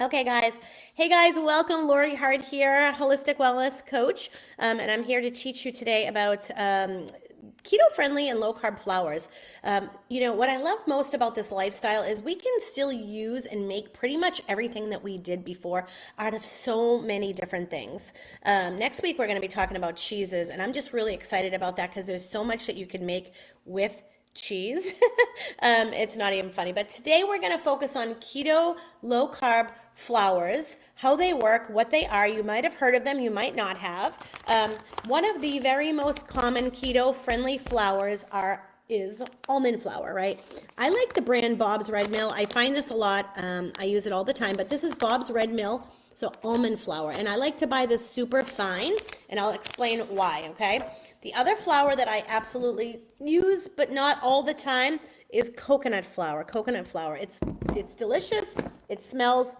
Okay, guys. Hey, guys, welcome. Lori Hart here, holistic wellness coach. And I'm here to teach you today about keto friendly and low carb flours. What I love most about this lifestyle is we can still use and make pretty much everything that we did before out of so many different things. Next week, we're going to be talking about cheeses, and I'm just really excited about that because there's so much that you can make with cheese. It's not even funny. But today we're going to focus on keto, low carb flours, how they work, what they are. You might have heard of them, you might not have. One of the very most common keto friendly flours is almond flour, right? I like the brand Bob's Red Mill. I find this a lot. I use it all the time, but this is Bob's Red Mill. So almond flour. And I like to buy this super fine, and I'll explain why, okay? The other flour that I absolutely use, but not all the time, is coconut flour. Coconut flour. It's delicious. It smells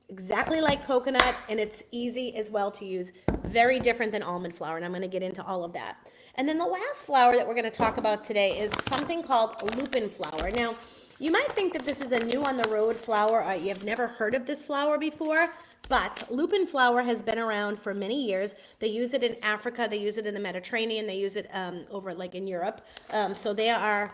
exactly like coconut, and it's easy as well to use. Very different than almond flour, and I'm going to get into all of that. And then the last flour that we're going to talk about today is something called lupin flour. Now, you might think that this is a new on the road flour, or you've never heard of this flour before, but lupin flour has been around for many years. They use it in Africa, they use it in the Mediterranean, they use it over like in Europe. So they've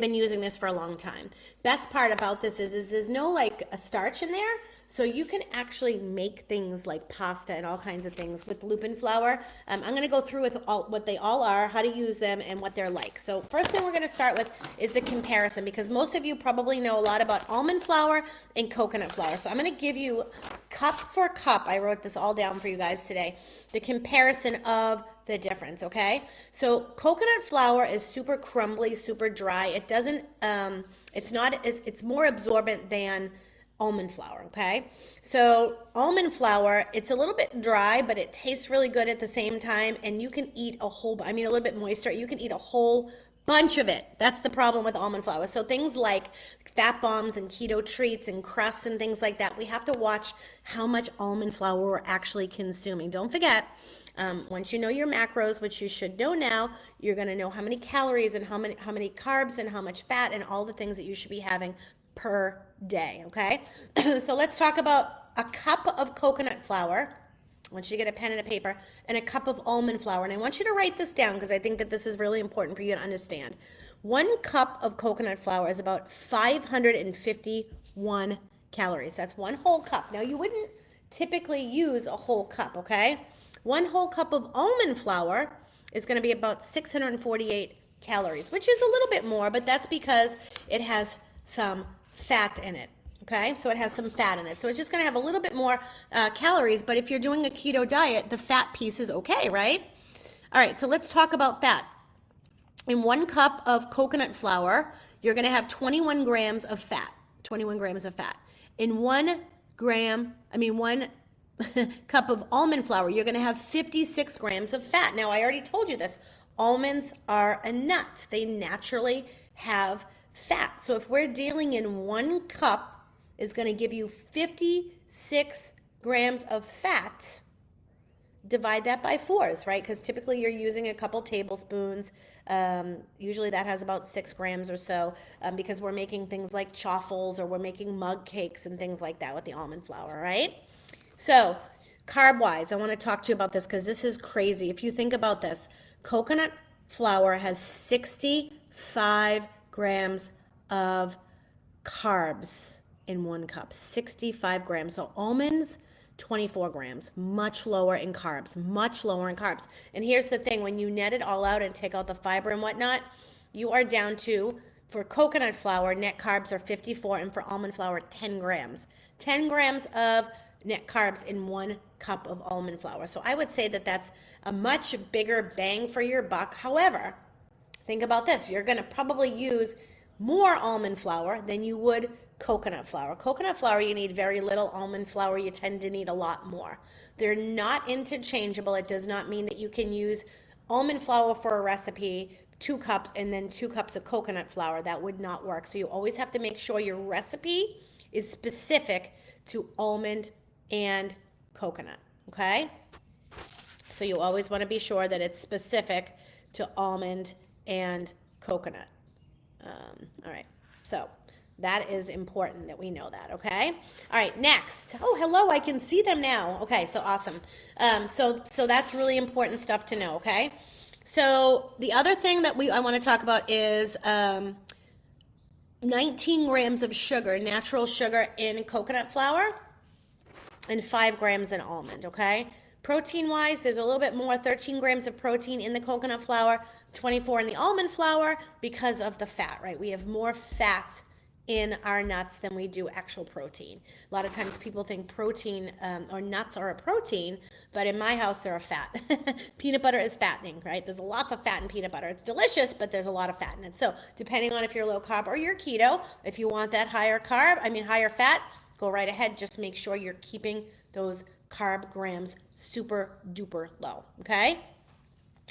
been using this for a long time. Best part about this is there's no like a starch in there. So you can actually make things like pasta and all kinds of things with lupin flour. I'm going to go through with what they all are, how to use them, and what they're like. So first thing we're going to start with is the comparison, because most of you probably know a lot about almond flour and coconut flour. So I'm going to give you cup for cup. I wrote this all down for you guys today. The comparison of the difference, okay? So coconut flour is super crumbly, super dry. It doesn't, it's more absorbent than almond flour, okay? So almond flour, it's a little bit dry, but it tastes really good at the same time, and you can eat a little bit moister. You can eat a whole bunch of it. That's the problem with almond flour. So things like fat bombs and keto treats and crusts and things like that, we have to watch how much almond flour we're actually consuming. Don't forget, once you know your macros, which you should know now, you're going to know how many calories and how many carbs and how much fat and all the things that you should be having per day, okay? So let's talk about a cup of coconut flour. I want you to get a pen and a paper, and a cup of almond flour. And I want you to write this down because I think that this is really important for you to understand. 1 cup of coconut flour is about 551 calories. That's 1 whole cup. Now, you wouldn't typically use a whole cup, okay? 1 whole cup of almond flour is going to be about 648 calories, which is a little bit more, but that's because it has some fat in it. Okay, so it has some fat in it. So it's just going to have a little bit more calories, but if you're doing a keto diet, the fat piece is okay, right? All right, so let's talk about fat. In 1 cup of coconut flour, you're going to have 21 grams of fat. 21 grams of fat. In 1 cup of almond flour, you're going to have 56 grams of fat. Now, I already told you this. Almonds are a nut. They naturally have fat. So if we're dealing in 1 cup, is going to give you 56 grams of fat. Divide that by fours, right? Because typically you're using a couple tablespoons. Usually that has about 6 grams or so, because we're making things like chaffles, or we're making mug cakes and things like that with the almond flour, right? So carb wise, I want to talk to you about this because this is crazy. If you think about this, coconut flour has 65 grams of carbs in 1 cup. 65 grams. So almonds, 24 grams. Much lower in carbs. Much lower in carbs. And here's the thing. When you net it all out and take out the fiber and whatnot, you are down to, for coconut flour, net carbs are 54, and for almond flour, 10 grams. 10 grams of net carbs in 1 cup of almond flour. So I would say that that's a much bigger bang for your buck. However, think about this. You're going to probably use more almond flour than you would coconut flour. Coconut flour, you need very little. Almond flour, you tend to need a lot more. They're not interchangeable. It does not mean that you can use almond flour for a recipe, 2 cups, and then 2 cups of coconut flour. That would not work. So you always have to make sure your recipe is specific to almond and coconut, okay? So you always want to be sure that it's specific to almond and coconut. All right, so That is important that we know that, okay? All right, next. Oh, hello, I can see them now. Okay, so awesome. So that's really important stuff to know, okay? So the other thing that I want to talk about is 19 grams of sugar, natural sugar in coconut flour, and 5 grams in almond, okay? Protein wise, there's a little bit more, 13 grams of protein in the coconut flour, 24 in the almond flour because of the fat, right? We have more fat in our nuts than we do actual protein. A lot of times people think protein or nuts are a protein, but in my house they're a fat. Peanut butter is fattening, right? There's lots of fat in peanut butter. It's delicious, but there's a lot of fat in it. So depending on if you're low carb or you're keto, if you want that higher higher fat, go right ahead. Just make sure you're keeping those carb grams super duper low, okay?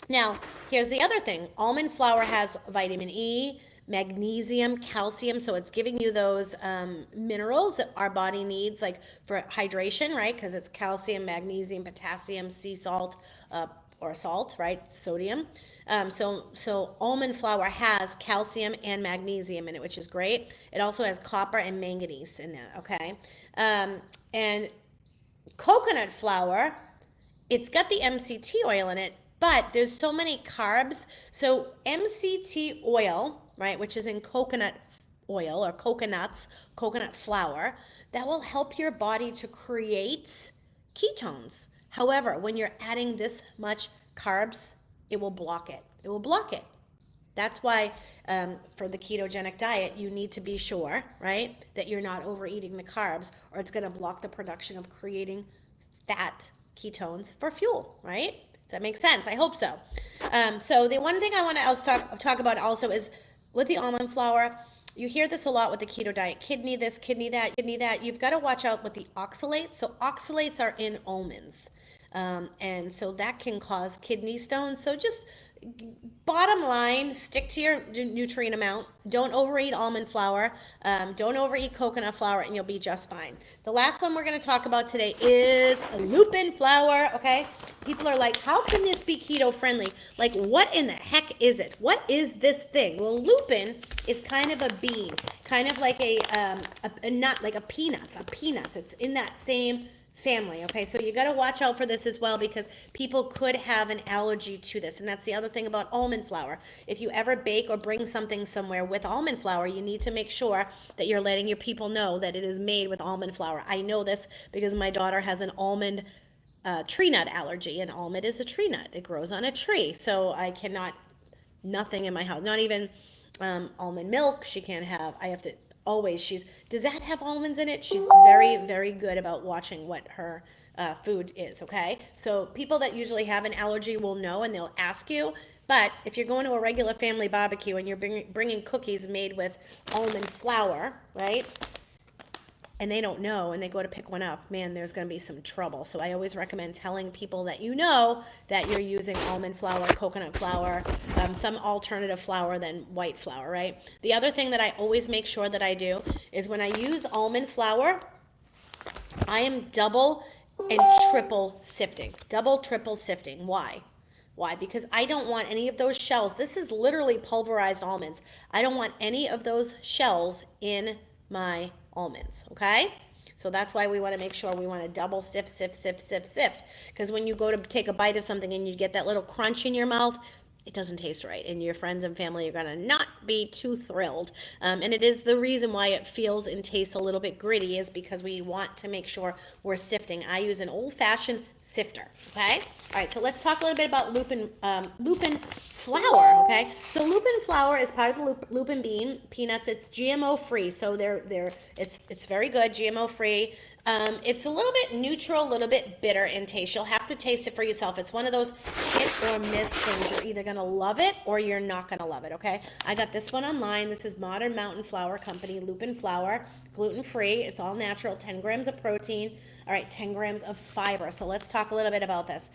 Now, here's the other thing. Almond flour has vitamin E, magnesium, calcium, so it's giving you those minerals that our body needs, like for hydration, right? Because it's calcium, magnesium, potassium, sea salt, or salt, right? Sodium. So almond flour has calcium and magnesium in it, which is great. It also has copper and manganese in that, okay? And coconut flour, it's got the MCT oil in it, but there's so many carbs. So MCT oil, right, which is in coconut oil or coconut flour, that will help your body to create ketones. However, when you're adding this much carbs, it will block it. It will block it. That's why for the ketogenic diet, you need to be sure, right, that you're not overeating the carbs, or it's going to block the production of creating fat ketones for fuel, right? Does that make sense? I hope so. So the one thing I want to talk about also is with the almond flour. You hear this a lot with the keto diet: kidney this, kidney that, kidney that. You've got to watch out with the oxalates. So oxalates are in almonds, and so that can cause kidney stones. So just bottom line, stick to your nutrient amount. Don't overeat almond flour. Don't overeat coconut flour, and you'll be just fine. The last one we're going to talk about today is lupin flour. Okay, people are like, how can this be keto friendly? Like, what in the heck is it? What is this thing? Well, lupin is kind of a bean, kind of like a nut, like a peanut. It's in that same family. Okay, so you got to watch out for this as well, because people could have an allergy to this. And that's the other thing about almond flour. If you ever bake or bring something somewhere with almond flour, you need to make sure that you're letting your people know that it is made with almond flour. I know this because my daughter has an almond tree nut allergy, and almond is a tree nut. It grows on a tree. So I cannot, nothing in my house, not even almond milk. She can't have, I have to always, does that have almonds in it? She's very, very good about watching what her food is, okay? So people that usually have an allergy will know, and they'll ask you. But if you're going to a regular family barbecue and you're bringing cookies made with almond flour, right, and they don't know, and they go to pick one up, man, there's going to be some trouble. So I always recommend telling people that you know that you're using almond flour, coconut flour, some alternative flour than white flour, right? The other thing that I always make sure that I do is when I use almond flour, I am double and triple sifting. Double, triple sifting. Why? Why? Because I don't want any of those shells. This is literally pulverized almonds. I don't want any of those shells in my almonds, okay? So that's why we want to make sure we want to double sift. Because when you go to take a bite of something and you get that little crunch in your mouth, it doesn't taste right, and your friends and family are going to not be too thrilled. And it is the reason why it feels and tastes a little bit gritty, is because we want to make sure we're sifting. I use an old-fashioned sifter, okay? All right, so let's talk a little bit about lupin flour, okay? So lupin flour is part of the lupin bean peanuts. It's GMO free, so it's very good, GMO free. It's a little bit neutral, a little bit bitter in taste. You'll have to taste it for yourself. It's one of those hit or miss things. You're either going to love it or you're not going to love it, okay? I got this one online. This is Modern Mountain Flour Company, lupin flour, gluten-free. It's all natural, 10 grams of protein. All right, 10 grams of fiber. So let's talk a little bit about this.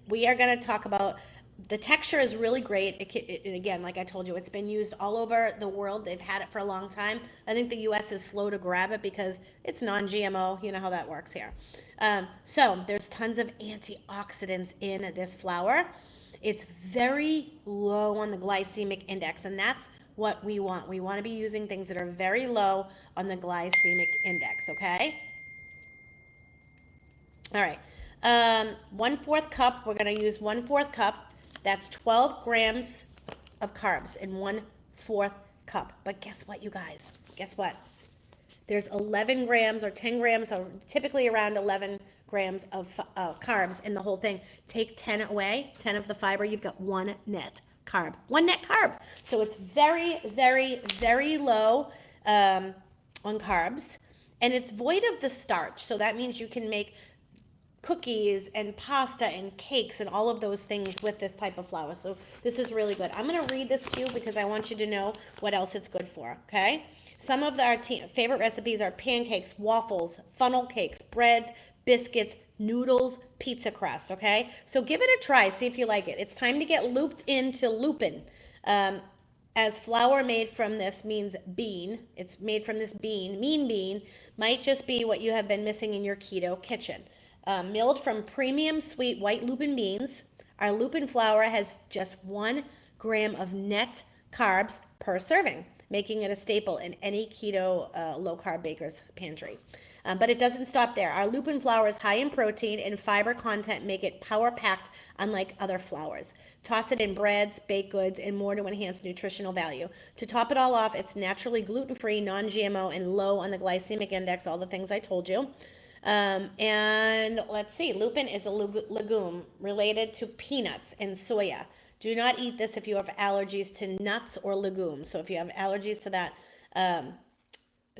We are going to talk about the texture is really great. And again, like I told you, it's been used all over the world. They've had it for a long time. I think the U.S. is slow to grab it because it's non-GMO. You know how that works here. So there's tons of antioxidants in this flour. It's very low on the glycemic index, and that's what we want. We want to be using things that are very low on the glycemic index, okay? All right. 1/4 cup, we're going to use 1/4 cup. That's 12 grams of carbs in 1/4 cup. But guess what, you guys? Guess what? There's 11 grams or 10 grams, or typically around 11 grams of carbs in the whole thing. Take 10 away, 10 of the fiber, you've got one net carb. One net carb. So it's very, very, very low on carbs. And it's void of the starch. So that means you can make cookies and pasta and cakes and all of those things with this type of flour. So this is really good. I'm going to read this to you because I want you to know what else it's good for, okay? Some of our favorite recipes are pancakes, waffles, funnel cakes, breads, biscuits, noodles, pizza crust, okay? So give it a try. See if you like it. It's time to get looped into lupin. As flour made from this means bean. It's made from this bean. Mean bean might just be what you have been missing in your keto kitchen. Milled from premium sweet white lupin beans, our lupin flour has just 1 gram of net carbs per serving, making it a staple in any keto low-carb baker's pantry. But it doesn't stop there. Our lupin flour is high in protein and fiber content, make it power-packed unlike other flours. Toss it in breads, baked goods, and more to enhance nutritional value. To top it all off, it's naturally gluten-free, non-GMO, and low on the glycemic index, all the things I told you. And let's see, lupin is a legume related to peanuts and soya. Do not eat this if you have allergies to nuts or legumes. So if you have allergies to that,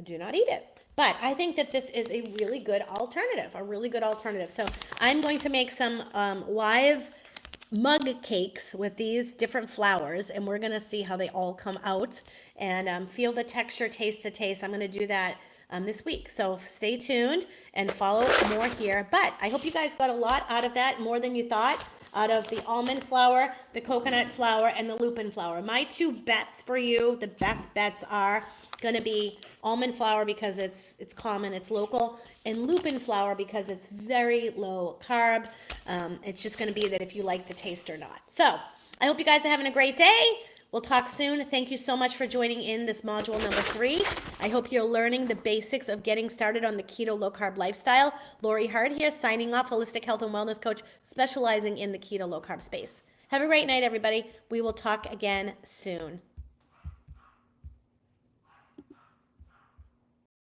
do not eat it. But I think that this is a really good alternative, So I'm going to make some live mug cakes with these different flours, and we're going to see how they all come out and feel the texture, taste the taste. I'm going to do that this week. So stay tuned and follow more here. But I hope you guys got a lot out of that, more than you thought, out of the almond flour, the coconut flour, and the lupin flour. My 2 bets for you, the best bets are going to be almond flour because it's common, it's local, and lupin flour because it's very low carb. It's just going to be that if you like the taste or not. So I hope you guys are having a great day. We'll talk soon. Thank you so much for joining in this module number 3. I hope you're learning the basics of getting started on the keto low carb lifestyle. Lori Hart here, signing off, holistic health and wellness coach, specializing in the keto low carb space. Have a great night, everybody. We will talk again soon.